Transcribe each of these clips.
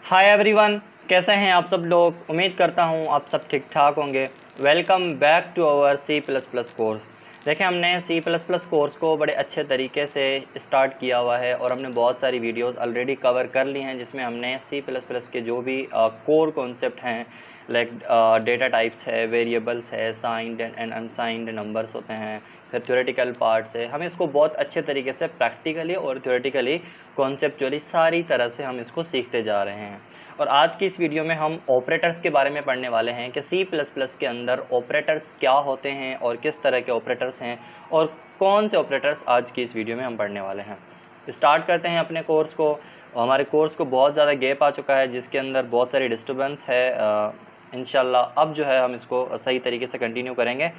Hi everyone, कैसे हैं आप सब लोग। उम्मीद करता हूं आप सब ठीक ठाक होंगे। Welcome back to our C plus plus course. देखें, हमने सी प्लस प्लस कोर्स को बड़े अच्छे तरीके से स्टार्ट किया हुआ है और हमने बहुत सारी वीडियोस ऑलरेडी कवर कर ली हैं, जिसमें हमने सी प्लस प्लस के जो भी कोर कॉन्सेप्ट हैं, लाइक डेटा टाइप्स है, वेरिएबल्स है, साइंड एंड अनसाइंड नंबर्स होते हैं, फिर थ्योरेटिकल पार्ट्स है, हम इसको बहुत अच्छे तरीके से प्रैक्टिकली और थ्योरेटिकली कॉन्सेप्चुअली सारी तरह से हम इसको सीखते जा रहे हैं। और आज की इस वीडियो में हम ऑपरेटर्स के बारे में पढ़ने वाले हैं कि सी प्लस प्लस के अंदर ऑपरेटर्स क्या होते हैं और किस तरह के ऑपरेटर्स हैं और कौन से ऑपरेटर्स आज की इस वीडियो में हम पढ़ने वाले हैं। स्टार्ट करते हैं अपने कोर्स को। हमारे कोर्स को बहुत ज़्यादा गैप आ चुका है, जिसके अंदर बहुत सारी डिस्टर्बेंस है। इंशाल्लाह अब जो है हम इसको सही तरीके से कंटिन्यू करेंगे।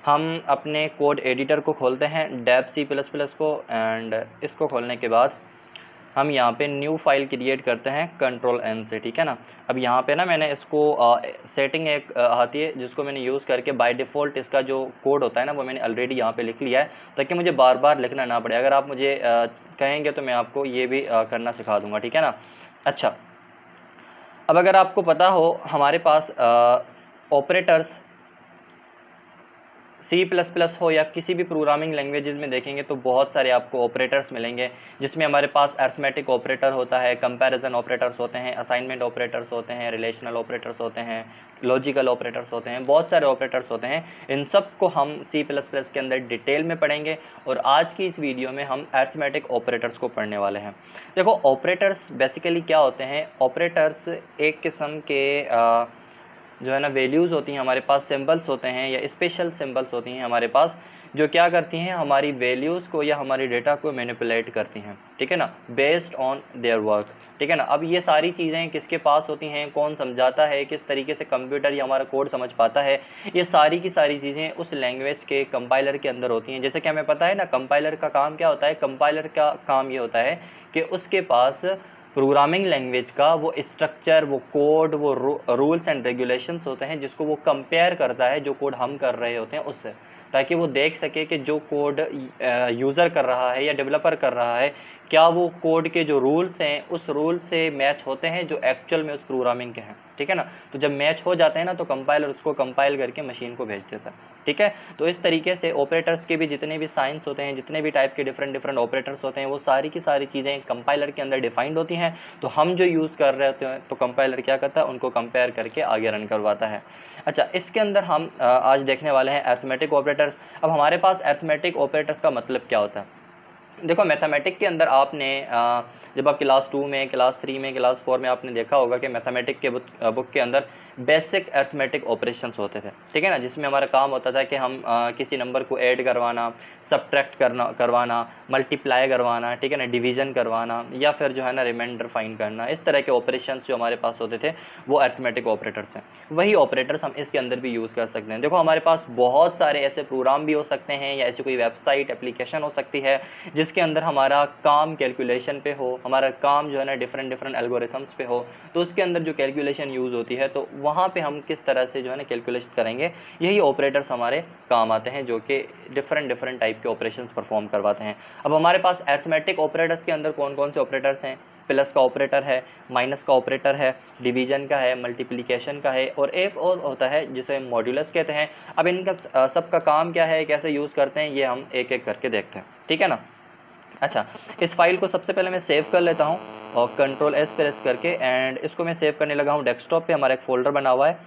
हम अपने कोड एडिटर को खोलते हैं, डेव सी प्लस प्लस को, एंड इसको खोलने के बाद हम यहाँ पे न्यू फाइल क्रिएट करते हैं Ctrl+N से, ठीक है ना। अब यहाँ पे ना मैंने इसको सेटिंग एक आती है जिसको मैंने यूज़ करके बाय डिफ़ॉल्ट इसका जो कोड होता है ना वो मैंने ऑलरेडी यहाँ पे लिख लिया है, ताकि मुझे बार बार लिखना ना पड़े। अगर आप मुझे कहेंगे तो मैं आपको ये भी करना सिखा दूँगा, ठीक है ना। अच्छा, अब अगर आपको पता हो हमारे पास ऑपरेटर्स सी प्लस प्लस हो या किसी भी प्रोग्रामिंग लैंग्वेजेस में देखेंगे तो बहुत सारे आपको ऑपरेटर्स मिलेंगे, जिसमें हमारे पास अर्थमेटिक ऑपरेटर होता है, कंपैरिजन ऑपरेटर्स होते हैं, असाइनमेंट ऑपरेटर्स होते हैं, रिलेशनल ऑपरेटर्स होते हैं, लॉजिकल ऑपरेटर्स होते हैं, बहुत सारे ऑपरेटर्स होते हैं। इन सब को हम सी प्लस प्लस के अंदर डिटेल में पढ़ेंगे और आज की इस वीडियो में हम अर्थमेटिक ऑपरेटर्स को पढ़ने वाले हैं। देखो, ऑपरेटर्स बेसिकली क्या होते हैं। ऑपरेटर्स एक किस्म के जो है ना वैल्यूज़ होती हैं हमारे पास, सिंबल्स होते हैं या स्पेशल सिंबल्स होती हैं हमारे पास, जो क्या करती हैं हमारी वैल्यूज़ को या हमारी डेटा को मैनिपुलेट करती हैं, ठीक है ना, बेस्ड ऑन देयर वर्क, ठीक है ना। अब ये सारी चीज़ें किसके पास होती हैं, कौन समझाता है, किस तरीके से कंप्यूटर या हमारा कोड समझ पाता है, ये सारी की सारी चीज़ें उस लैंग्वेज के कंपाइलर के अंदर होती हैं। जैसे कि हमें पता है ना, कंपाइलर का काम क्या होता है। कंपाइलर का काम ये होता है कि उसके पास प्रोग्रामिंग लैंग्वेज का वो स्ट्रक्चर, वो कोड, वो रूल्स एंड रेगुलेशंस होते हैं, जिसको वो कंपेयर करता है जो कोड हम कर रहे होते हैं उससे, ताकि वो देख सके कि जो कोड यूज़र कर रहा है या डेवलपर कर रहा है, क्या वो कोड के जो रूल्स हैं उस रूल से मैच होते हैं जो एक्चुअल में उस प्रोग्रामिंग के हैं, ठीक है ना। तो जब मैच हो जाते हैं ना तो कंपाइलर उसको कंपाइल करके मशीन को भेज देता है, ठीक है। तो इस तरीके से ऑपरेटर्स के भी जितने भी साइंस होते हैं, जितने भी टाइप के डिफरेंट डिफरेंट ऑपरेटर्स होते हैं, वो सारी की सारी चीज़ें कंपाइलर के अंदर डिफाइंड होती हैं। तो हम जो यूज़ कर रहे होते हैं तो कंपाइलर क्या करता है, उनको कंपेयर करके आगे रन करवाता है। अच्छा, इसके अंदर हम आज देखने वाले हैं अर्थमेटिक ऑपरेटर्स। अब हमारे पास अर्थमेटिक ऑपरेटर्स का मतलब क्या होता है। देखो, मैथमेटिक के अंदर आपने जब आप क्लास 2 में, क्लास 3 में, क्लास 4 में आपने देखा होगा कि मैथमेटिक के बुक के अंदर बेसिक अर्थमेटिक ऑपरेशंस होते थे, ठीक है ना, जिसमें हमारा काम होता था कि हम किसी नंबर को ऐड करवाना, सब्ट्रैक्ट करवाना, मल्टीप्लाई करवाना, ठीक है ना, डिवीजन करवाना, या फिर जो है ना रिमाइंडर फाइंड करना। इस तरह के ऑपरेशंस जो हमारे पास होते थे वो अर्थमेटिक ऑपरेटर्स हैं। वही ऑपरेटर्स हम इसके अंदर भी यूज़ कर सकते हैं। देखो, हमारे पास बहुत सारे ऐसे प्रोग्राम भी हो सकते हैं या ऐसी कोई वेबसाइट एप्लीकेशन हो सकती है जिसके अंदर हमारा काम कैलकुलेशन पे हो, हमारा काम जो है ना डिफरेंट डिफरेंट एल्गोरिथम्स पे हो, तो उसके अंदर जो कैलकुलेशन यूज़ होती है तो वहाँ पे हम किस तरह से जो है ना कैलकुलेट करेंगे, यही ऑपरेटर्स हमारे काम आते हैं, जो कि डिफरेंट डिफरेंट टाइप के ऑपरेशंस परफॉर्म करवाते हैं। अब हमारे पास अर्थमेटिक ऑपरेटर्स के अंदर कौन कौन से ऑपरेटर्स हैं। प्लस का ऑपरेटर है, माइनस का ऑपरेटर है, डिवीजन का है, मल्टीप्लिकेशन का है, और एक और होता है जिसे मॉड्यूलस कहते हैं। अब इनका सबका काम क्या है, कैसे यूज़ करते हैं, ये हम एक एक करके देखते हैं, ठीक है ना। अच्छा, इस फाइल को सबसे पहले मैं सेव कर लेता हूँ और Ctrl+S प्रेस करके, एंड इसको मैं सेव करने लगा हूँ डेस्कटॉप पे। हमारा एक फ़ोल्डर बना हुआ है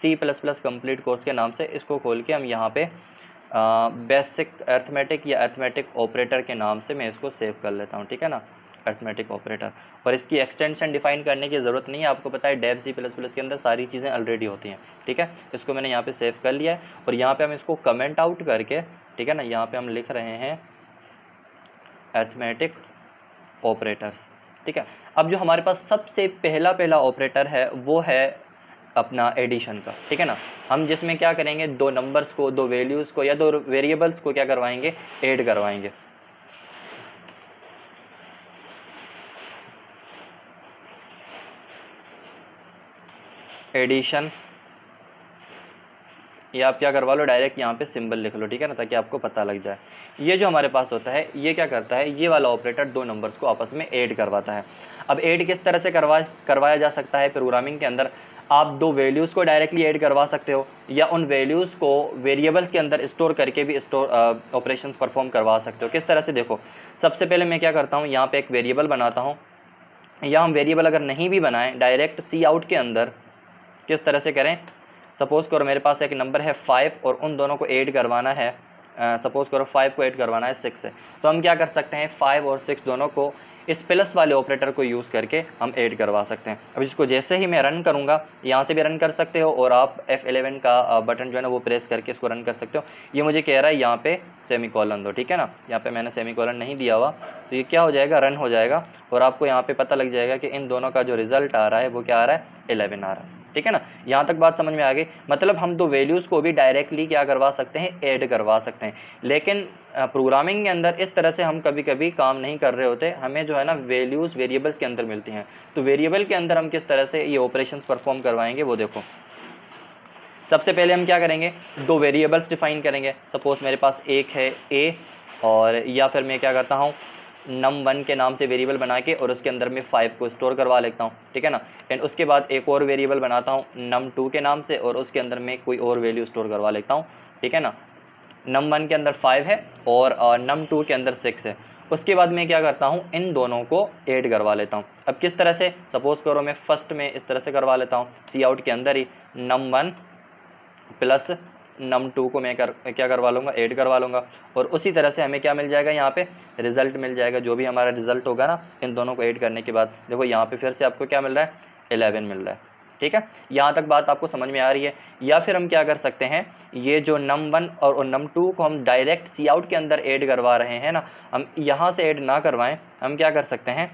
C plus plus complete course के नाम से। इसको खोल के हम यहाँ पे बेसिक अर्थमेटिक या अर्थमेटिक ऑपरेटर के नाम से मैं इसको सेव कर लेता हूँ, ठीक है ना, अर्थमेटिक ऑपरेटर। और इसकी एक्सटेंशन डिफाइन करने की ज़रूरत नहीं है, आपको पता है डेव सी प्लस प्लस के अंदर सारी चीज़ें ऑलरेडी होती हैं, ठीक है। इसको मैंने यहाँ पे सेव कर लिया है और यहाँ पे हम इसको कमेंट आउट करके, ठीक है ना, यहाँ पे हम लिख रहे हैं अर्थमेटिक ऑपरेटर्स, ठीक है। अब जो हमारे पास सबसे पहला ऑपरेटर है वो है अपना एडिशन का, ठीक है ना। हम जिसमें क्या करेंगे, दो नंबर्स को, दो वैल्यूज़ को या दो वेरिएबल्स को क्या करवाएंगे, ऐड करवाएंगे। एडिशन ये आप क्या करवा लो, डायरेक्ट यहाँ पे सिंबल लिख लो, ठीक है ना, ताकि आपको पता लग जाए। ये जो हमारे पास होता है ये क्या करता है, ये वाला ऑपरेटर दो नंबर्स को आपस में ऐड करवाता है। अब ऐड किस तरह से करवाया जा सकता है प्रोग्रामिंग के अंदर, आप दो वैल्यूज़ को डायरेक्टली ऐड करवा सकते हो, या उन वैल्यूज़ को वेरिएबल्स के अंदर स्टोर करके भी ऑपरेशंस परफॉर्म करवा सकते हो। किस तरह से, देखो सबसे पहले मैं क्या करता हूँ, यहाँ पे एक वेरिएबल बनाता हूँ, या हम वेरिएबल अगर नहीं भी बनाएं, डायरेक्ट सी आउट के अंदर किस तरह से करें, सपोज़ करो मेरे पास एक नंबर है 5 और उन दोनों को ऐड करवाना है, सपोज़ करो 5 को ऐड करवाना है 6 से, तो हम क्या कर सकते हैं, 5 और 6 दोनों को इस प्लस वाले ऑपरेटर को यूज़ करके हम ऐड करवा सकते हैं। अब इसको जैसे ही मैं रन करूँगा, यहाँ से भी रन कर सकते हो, और आप F11 का बटन जो है ना वो प्रेस करके इसको रन कर सकते हो। ये मुझे कह रहा है यहाँ पे सेमीकोलन दो, ठीक है ना, यहाँ पे मैंने सेमीकोलन नहीं दिया हुआ, तो ये क्या हो जाएगा, रन हो जाएगा, और आपको यहाँ पे पता लग जाएगा कि इन दोनों का जो रिजल्ट आ रहा है वो क्या आ रहा है, 11 आ रहा है, ठीक है ना। यहाँ तक बात समझ में आ गई। मतलब हम दो वैल्यूज़ को भी डायरेक्टली क्या करवा सकते हैं, ऐड करवा सकते हैं। लेकिन प्रोग्रामिंग के अंदर इस तरह से हम कभी कभी काम नहीं कर रहे होते, हमें जो है ना वैल्यूज़ वेरिएबल्स के अंदर मिलती हैं, तो वेरिएबल के अंदर हम किस तरह से ये ऑपरेशंस परफॉर्म करवाएंगे वो देखो। सबसे पहले हम क्या करेंगे, दो वेरिएबल्स डिफाइन करेंगे। सपोज़ मेरे पास एक है a, और या फिर मैं क्या करता हूँ, num1 के नाम से वेरिएबल बना के और उसके अंदर मैं 5 को स्टोर करवा लेता हूँ, ठीक है ना। एंड उसके बाद एक और वेरिएबल बनाता हूँ num2 के नाम से, और उसके अंदर मैं कोई और वैल्यू स्टोर करवा लेता हूँ, ठीक है ना। num1 के अंदर 5 है और num2 के अंदर 6 है। उसके बाद मैं क्या करता हूँ, इन दोनों को ऐड करवा लेता हूँ। अब किस तरह से, सपोज़ करो मैं फर्स्ट में इस तरह से करवा लेता हूँ, सी आउट के अंदर ही num1 प्लस num2 को मैं क्या करवा लूँगा, ऐड करवा लूँगा, और उसी तरह से हमें क्या मिल जाएगा, यहाँ पे रिजल्ट मिल जाएगा। जो भी हमारा रिजल्ट होगा ना इन दोनों को ऐड करने के बाद, देखो यहाँ पे फिर से आपको क्या मिल रहा है, 11 मिल रहा है, ठीक है। यहाँ तक बात आपको समझ में आ रही है। या फिर हम क्या कर सकते हैं, ये जो num1 और num2 को हम डायरेक्ट सी आउट के अंदर ऐड करवा रहे हैं ना, हम यहाँ से ऐड ना करवाएं, हम क्या कर सकते हैं,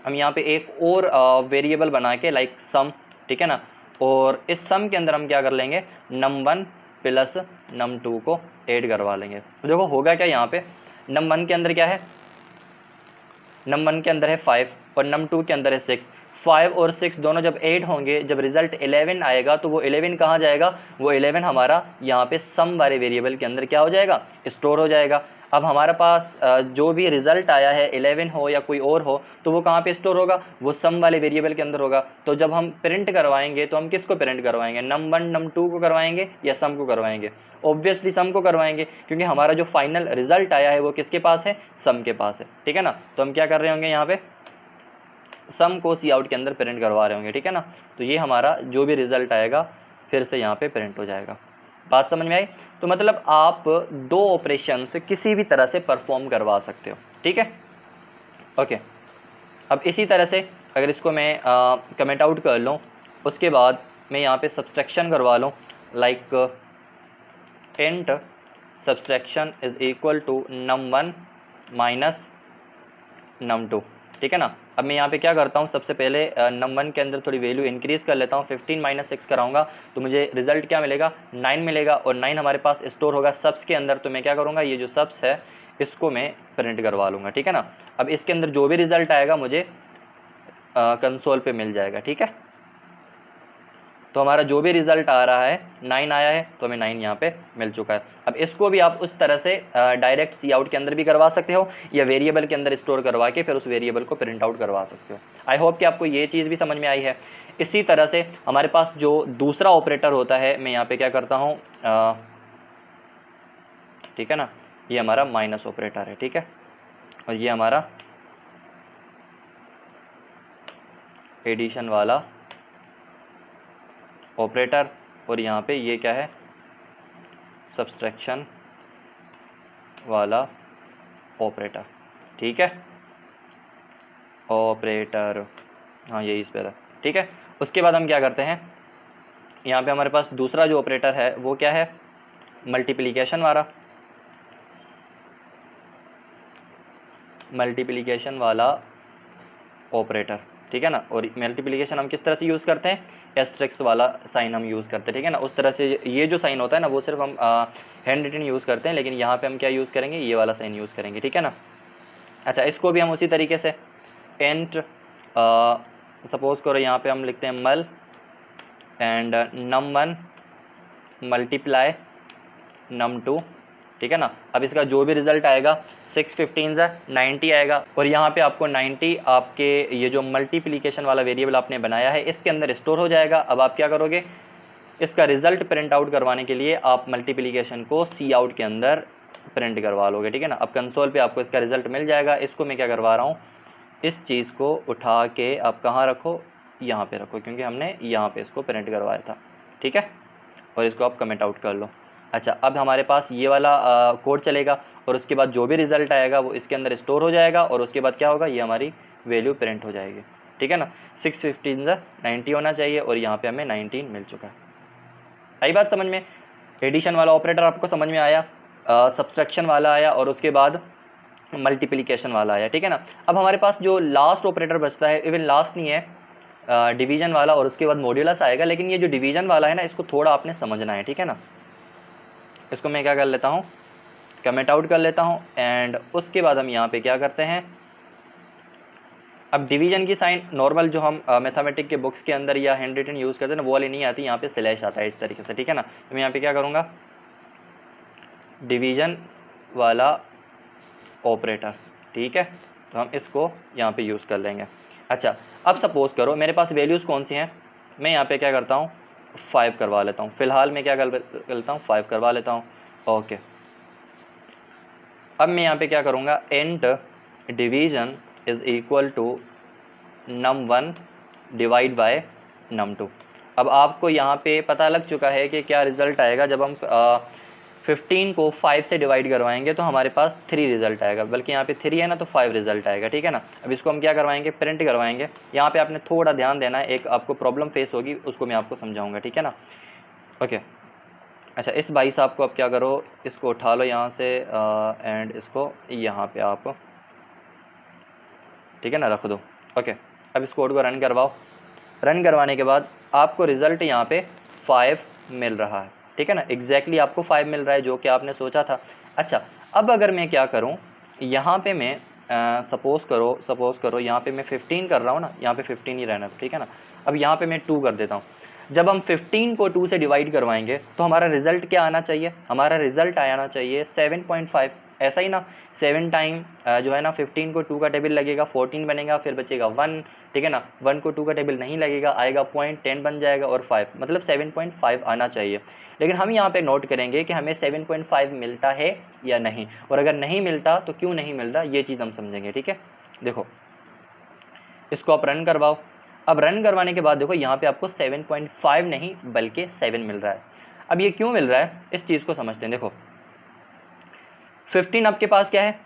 हम यहाँ पे एक और वेरिएबल बना के लाइक सम, ठीक है ना, और इस सम के अंदर हम क्या कर लेंगे, num1 प्लस num2 को ऐड करवा लेंगे। तो देखो होगा क्या, यहाँ पे num1 के अंदर क्या है, num1 के अंदर है 5 और num2 के अंदर है 6। 5 और 6 दोनों जब ऐड होंगे, जब रिजल्ट 11 आएगा, तो वो 11 कहाँ जाएगा, वो 11 हमारा यहाँ पे सम वाले वेरिएबल के अंदर क्या हो जाएगा, स्टोर हो जाएगा। अब हमारे पास जो भी रिजल्ट आया है 11 हो या कोई और हो, तो वो कहाँ पे स्टोर होगा, वो सम वाले वेरिएबल के अंदर होगा। तो जब हम प्रिंट करवाएंगे तो हम किसको प्रिंट करवाएंगे, num1 num2 को करवाएंगे या सम को करवाएंगे, ऑब्वियसली सम को करवाएंगे, क्योंकि हमारा जो फाइनल रिजल्ट आया है वो किसके पास है, सम के पास है, ठीक है ना। तो हम क्या कर रहे होंगे, यहाँ पे सम को सी आउट के अंदर प्रिंट करवा रहे होंगे, ठीक है ना। तो ये हमारा जो भी रिजल्ट आएगा फिर से यहाँ पे प्रिंट हो जाएगा। बात समझ में आई। तो मतलब आप दो ऑपरेशंस किसी भी तरह से परफॉर्म करवा सकते हो, ठीक है, ओके। अब इसी तरह से अगर इसको मैं कमेंट आउट कर लूँ, उसके बाद मैं यहाँ पे सब्सट्रैक्शन करवा लूँ, like int subtraction is equal to num1 minus num2, ठीक है ना। अब मैं यहाँ पे क्या करता हूँ, सबसे पहले num1 के अंदर थोड़ी वैल्यू इंक्रीज़ कर लेता हूँ, 15 माइनस 6 कराऊंगा तो मुझे रिजल्ट क्या मिलेगा, 9 मिलेगा, और 9 हमारे पास स्टोर होगा सब्स के अंदर। तो मैं क्या करूँगा, ये जो सब्स है इसको मैं प्रिंट करवा लूँगा, ठीक है ना। अब इसके अंदर जो भी रिजल्ट आएगा मुझे कंसोल पे मिल जाएगा, ठीक है। तो हमारा जो भी रिजल्ट आ रहा है 9 आया है, तो हमें 9 यहाँ पे मिल चुका है। अब इसको भी आप उस तरह से डायरेक्ट सी आउट के अंदर भी करवा सकते हो, या वेरिएबल के अंदर स्टोर करवा के फिर उस वेरिएबल को प्रिंट आउट करवा सकते हो। आई होप कि आपको ये चीज़ भी समझ में आई है। इसी तरह से हमारे पास जो दूसरा ऑपरेटर होता है, मैं यहाँ पे क्या करता हूँ, ठीक है ना, ये हमारा माइनस ऑपरेटर है, ठीक है, और ये हमारा एडिशन वाला ऑपरेटर, और यहाँ पे ये क्या है, सब्सट्रैक्शन वाला ऑपरेटर, ठीक है, ऑपरेटर, हाँ यही इस पर है, ठीक है। उसके बाद हम क्या करते हैं, यहाँ पे हमारे पास दूसरा जो ऑपरेटर है वो क्या है, मल्टीप्लिकेशन वाला ऑपरेटर, ठीक है ना। और मल्टीप्लिकेशन हम किस तरह से यूज़ करते हैं, एस्ट्रिक्स वाला साइन हम यूज़ करते हैं, ठीक है ना। उस तरह से ये जो साइन होता है ना वो सिर्फ हम हैंड रिटन यूज़ करते हैं, लेकिन यहाँ पे हम क्या यूज़ करेंगे, ये वाला साइन यूज़ करेंगे, ठीक है ना। अच्छा, इसको भी हम उसी तरीके से एंड सपोज़ करो यहाँ पे हम लिखते हैं मल एंड num1 मल्टीप्लाई num2, ठीक है ना। अब इसका जो भी रिजल्ट आएगा 6 15 90 आएगा, और यहाँ पे आपको 90 आपके ये जो मल्टीप्लिकेशन वाला वेरिएबल आपने बनाया है इसके अंदर स्टोर हो जाएगा। अब आप क्या करोगे, इसका रिजल्ट प्रिंट आउट करवाने के लिए आप मल्टीप्लिकेशन को सी आउट के अंदर प्रिंट करवा लोगे, ठीक है ना। अब कंसोल पे आपको इसका रिजल्ट मिल जाएगा। इसको मैं क्या करवा रहा हूँ, इस चीज़ को उठा के आप कहाँ रखो, यहाँ पे रखो, क्योंकि हमने यहाँ पे इसको प्रिंट करवाया था, ठीक है। और इसको आप कमेंट आउट कर लो। अच्छा, अब हमारे पास ये वाला कोड चलेगा, और उसके बाद जो भी रिज़ल्ट आएगा वो इसके अंदर स्टोर हो जाएगा, और उसके बाद क्या होगा, ये हमारी वैल्यू प्रिंट हो जाएगी, ठीक है ना। 6 15 90 होना चाहिए, और यहाँ पे हमें 19 मिल चुका है। आई बात समझ में। एडिशन वाला ऑपरेटर आपको समझ में आया, सब्सट्रैक्शन वाला आया, और उसके बाद मल्टीप्लिकेशन वाला आया, ठीक है ना। अब हमारे पास जो लास्ट ऑपरेटर बचता है, इवन लास्ट नहीं है, डिवीजन वाला, और उसके बाद मॉड्यूलस आएगा। लेकिन ये जो डिवीजन वाला है ना, इसको थोड़ा आपने समझना है, ठीक है ना। इसको मैं क्या कर लेता हूँ, कमेंट आउट कर लेता हूँ, एंड उसके बाद हम यहाँ पे क्या करते हैं, अब डिवीजन की साइन नॉर्मल जो हम मैथमेटिक के बुक्स के अंदर या हैंड रिटन यूज़ करते हैं ना, वो वाली नहीं आती, यहाँ पे स्लैश आता है इस तरीके से, ठीक है ना। तो मैं यहाँ पे क्या करूँगा, डिवीजन वाला ऑपरेटर, ठीक है, तो हम इसको यहाँ पे यूज़ कर लेंगे। अच्छा, अब सपोज़ करो मेरे पास वैल्यूज़ कौन सी हैं, मैं यहाँ पे क्या करता हूँ, 5 करवा लेता हूँ। फ़िलहाल मैं क्या कर लेता हूँ, 5 करवा लेता हूँ, ओके। अब मैं यहाँ पे क्या करूँगा, int division is equal to num1 divide by num2। अब आपको यहाँ पे पता लग चुका है कि क्या रिज़ल्ट आएगा। जब हम 15 को 5 से डिवाइड करवाएंगे तो हमारे पास 3 रिज़ल्ट आएगा, बल्कि यहाँ पे 3 है ना, तो 5 रिज़ल्ट आएगा, ठीक है ना। अब इसको हम क्या करवाएंगे, प्रिंट करवाएंगे। यहाँ पे आपने थोड़ा ध्यान देना है, एक आपको प्रॉब्लम फेस होगी, उसको मैं आपको समझाऊँगा, ठीक है ना। ओके, अच्छा, इस भाई साहब को अब क्या करो, इसको उठा लो यहाँ से, एंड इसको यहाँ पे आप, ठीक है ना, रख दो। ओके, अब इस कोड को रन करवाओ। रन करवाने के बाद आपको रिज़ल्ट यहाँ पे 5 मिल रहा है, ठीक है ना। एग्जैक्टली आपको 5 मिल रहा है, जो कि आपने सोचा था। अच्छा, अब अगर मैं क्या करूँ, यहाँ पे मैं सपोज़ करो यहाँ पे मैं 15 कर रहा हूँ ना, यहाँ पे 15 ही रहना, ठीक है ना। अब यहाँ पे मैं 2 कर देता हूँ। जब हम 15 को 2 से डिवाइड करवाएंगे तो हमारा रिज़ल्ट क्या आना चाहिए, हमारा रिज़ल्ट आना चाहिए 7.5, ऐसा ही ना। 7 टाइम जो है ना 15 को 2 का टेबल लगेगा, 14 बनेगा, फिर बचेगा 1, ठीक है ना। 1 को 2 का टेबल नहीं लगेगा, आएगा 0.10 बन जाएगा, और 5, मतलब 7.5 आना चाहिए। लेकिन हम यहाँ पे नोट करेंगे कि हमें 7.5 मिलता है या नहीं, और अगर नहीं मिलता तो क्यों नहीं मिलता, ये चीज़ हम समझेंगे, ठीक है। देखो, इसको आप रन करवाओ। अब रन करवाने के बाद देखो यहाँ पे आपको 7.5 नहीं बल्कि 7 मिल रहा है। अब ये क्यों मिल रहा है, इस चीज़ को समझते हैं। देखो, 15 आपके पास क्या है,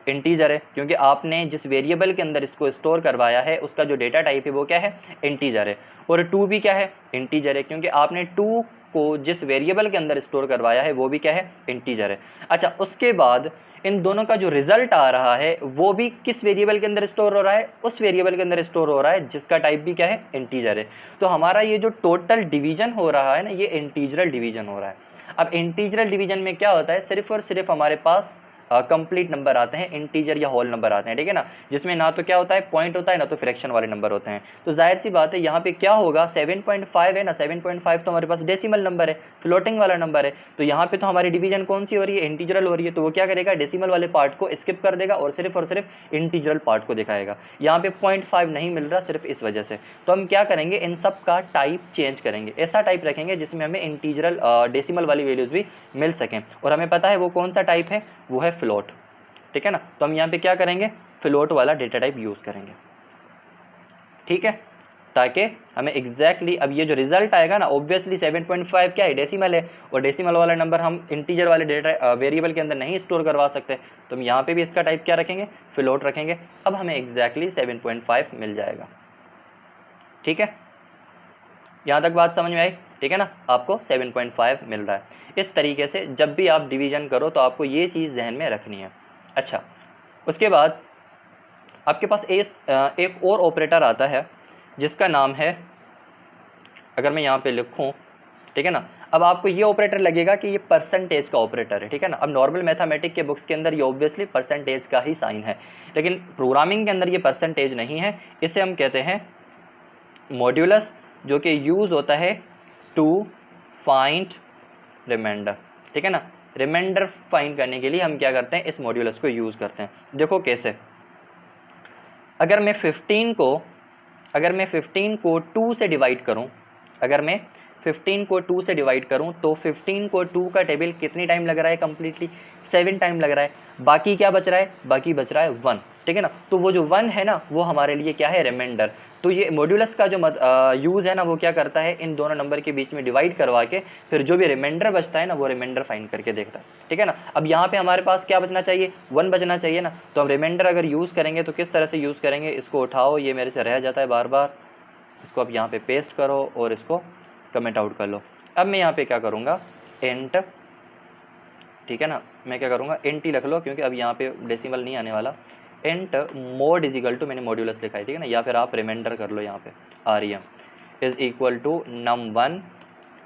इंटीजर है, क्योंकि आपने जिस वेरिएबल के अंदर इसको स्टोर करवाया है उसका जो डेटा टाइप है वो क्या है, इंटीजर है। और 2 भी क्या है, इंटीजर है, क्योंकि आपने 2 को जिस वेरिएबल के अंदर स्टोर करवाया है वो भी क्या है, इंटीजर है। अच्छा, उसके बाद इन दोनों का जो रिजल्ट आ रहा है वो भी किस वेरिएबल के अंदर स्टोर हो रहा है, उस वेरिएबल के अंदर स्टोर हो रहा है जिसका टाइप भी क्या है, इंटीजर है। तो हमारा ये जो टोटल डिवीजन हो रहा है ना, ये इंटीजरल डिवीजन हो रहा है। अब इंटीजरल डिवीजन में क्या होता है, सिर्फ और सिर्फ हमारे पास कंप्लीट नंबर आते हैं, इंटीजर या होल नंबर आते हैं, ठीक है ना, जिसमें ना तो क्या होता है, पॉइंट होता है, ना तो फ्रैक्शन वाले नंबर होते हैं। तो जाहिर सी बात है यहाँ पे क्या होगा, 7.5 है ना, 7.5 तो हमारे पास डेसिमल नंबर है, फ्लोटिंग वाला नंबर है। तो यहाँ पे तो हमारी डिवीजन कौन सी हो रही है, इंटीजरल हो रही है। तो वो क्या करेगा, डेसिमल वाले पार्ट को स्किप कर देगा और सिर्फ इंटीजरल पार्ट को दिखाएगा। यहाँ पे 0.5 नहीं मिल रहा सिर्फ इस वजह से। तो हम क्या करेंगे, इन सब का टाइप चेंज करेंगे, ऐसा टाइप रखेंगे जिसमें हमें इंटीजरल डेसिमल वाली वैल्यूज भी मिल सकें। और हमें पता है वो कौन सा टाइप है, वो है फ्लोट, ठीक है ना। तो हम यहाँ पे क्या करेंगे, फ्लोट वाला डेटा टाइप यूज़ करेंगे, ठीक है, ताकि हमें एग्जैक्टली अब ये जो रिजल्ट आएगा ना, ऑब्वियसली 7.5 क्या है, डेसिमल है, और डेसिमल वाला नंबर हम इंटीजर वाले डेटा वेरिएबल के अंदर नहीं स्टोर करवा सकते। तो हम यहाँ पे भी इसका टाइप क्या रखेंगे, फ्लोट रखेंगे। अब हमें एग्जैक्टली 7.5 मिल जाएगा, ठीक है। यहाँ तक बात समझ में आई, ठीक है ना, आपको 7.5 मिल रहा है। इस तरीके से जब भी आप डिवीजन करो तो आपको ये चीज़ जहन में रखनी है। अच्छा, उसके बाद आपके पास एक और ऑपरेटर आता है जिसका नाम है, अगर मैं यहाँ पे लिखूँ, ठीक है ना, अब आपको ये ऑपरेटर लगेगा कि ये परसेंटेज का ऑपरेटर है, ठीक है ना। अब नॉर्मल मैथमेटिक के बुक्स के अंदर ये ऑब्वियसली परसेंटेज का ही साइन है, लेकिन प्रोग्रामिंग के अंदर ये परसेंटेज नहीं है। इसे हम कहते हैं मॉड्यूलस, जो कि यूज़ होता है टू फाइंड रिमाइंडर, ठीक है ना। रिमाइंडर फाइंड करने के लिए हम क्या करते हैं, इस मॉड्यूलस को यूज़ करते हैं। देखो कैसे, अगर मैं 15 को 2 से डिवाइड करूं, अगर मैं 15 को 2 से डिवाइड करूं तो 15 को 2 का टेबल कितनी टाइम लग रहा है, कंप्लीटली 7 टाइम लग रहा है। बाकी क्या बच रहा है, बाकी बच रहा है 1, ठीक है ना। तो वो जो 1 है ना, वो हमारे लिए क्या है, रिमाइंडर। तो ये मॉड्यूलस का जो यूज़ है ना, वो क्या करता है, इन दोनों नंबर के बीच में डिवाइड करवा के फिर जो भी रिमाइंडर बचता है ना, वो रिमाइंडर फाइंड करके देखता है, ठीक है ना। अब यहाँ पे हमारे पास क्या बचना चाहिए, 1 बचना चाहिए ना। तो हम रिमाइंडर अगर यूज़ करेंगे तो किस तरह से यूज़ करेंगे, इसको उठाओ, ये मेरे से रह जाता है बार बार, इसको अब यहाँ पे पेस्ट करो और इसको कमेंट आउट कर लो। अब मैं यहाँ पे क्या करूँगा, इंट, ठीक है ना, मैं क्या करूँगा, इंट ही रख लो, क्योंकि अब यहाँ पे डेसिमल नहीं आने वाला। Int mod is equal to, मैंने मॉड्यूलस लिखा है, ठीक है ना, या फिर आप रिमाइंडर कर लो यहाँ पे, rem is equal to num1,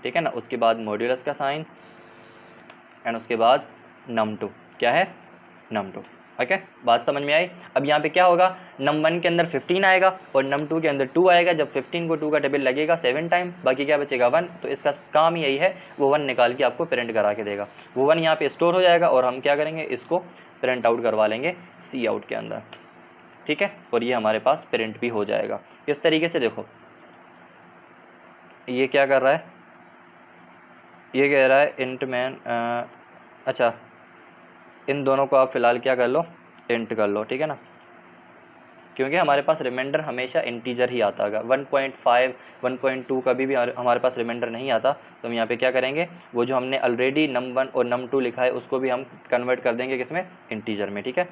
ठीक है ना, उसके बाद मॉड्यूलस का साइन एंड उसके बाद num2, क्या है, num2। ओके, बात समझ में आई। अब यहाँ पे क्या होगा, num1 के अंदर 15 आएगा और num2 के अंदर 2 आएगा। जब 15 को 2 का टेबल लगेगा 7 टाइम, बाकी क्या बचेगा 1। तो इसका काम यही है, वो 1 निकाल के आपको प्रिंट करा के देगा। वो 1 यहाँ पे स्टोर हो जाएगा और हम क्या करेंगे, इसको प्रिंट आउट करवा लेंगे सी आउट के अंदर, ठीक है, और ये हमारे पास प्रिंट भी हो जाएगा। इस तरीके से देखो, ये क्या कर रहा है, ये कह रहा है इंट मैन, अच्छा इन दोनों को आप फिलहाल क्या कर लो, इंट कर लो, ठीक है ना, क्योंकि हमारे पास रिमाइंडर हमेशा इंटीजर ही आता है। 1.5 1.2 कभी भी हमारे पास रिमाइंडर नहीं आता। तो हम यहाँ पे क्या करेंगे, वो जो हमने ऑलरेडी num1 और num2 लिखा है उसको भी हम कन्वर्ट कर देंगे किसमें, इंटीजर में, ठीक है।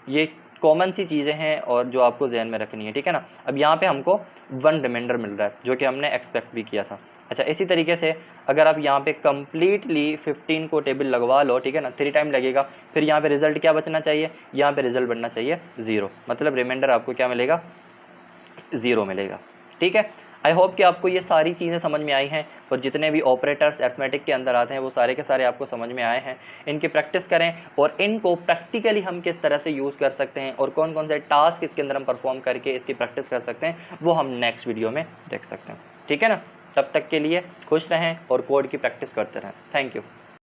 ये कॉमन सी चीज़ें हैं और जो आपको जहन में रखनी है, ठीक है ना। अब यहाँ पे हमको 1 रिमाइंडर मिल रहा है, जो कि हमने एक्सपेक्ट भी किया था। अच्छा, इसी तरीके से अगर आप यहाँ पे कम्प्लीटली 15 को टेबल लगवा लो, ठीक है ना, 3 टाइम लगेगा, फिर यहाँ पे रिजल्ट क्या बचना चाहिए, यहाँ पे रिजल्ट बनना चाहिए 0, मतलब रिमाइंडर आपको क्या मिलेगा, 0 मिलेगा, ठीक है। आई होप कि आपको ये सारी चीज़ें समझ में आई हैं और जितने भी ऑपरेटर्स अरिथमेटिक के अंदर आते हैं वो सारे के सारे आपको समझ में आए हैं। इनकी प्रैक्टिस करें और इनको प्रैक्टिकली हम किस तरह से यूज़ कर सकते हैं और कौन कौन से टास्क इसके अंदर हम परफॉर्म करके इसकी प्रैक्टिस कर सकते हैं, वो हम नेक्स्ट वीडियो में देख सकते हैं, ठीक है ना। तब तक के लिए खुश रहें और कोड की प्रैक्टिस करते रहें। Thank you.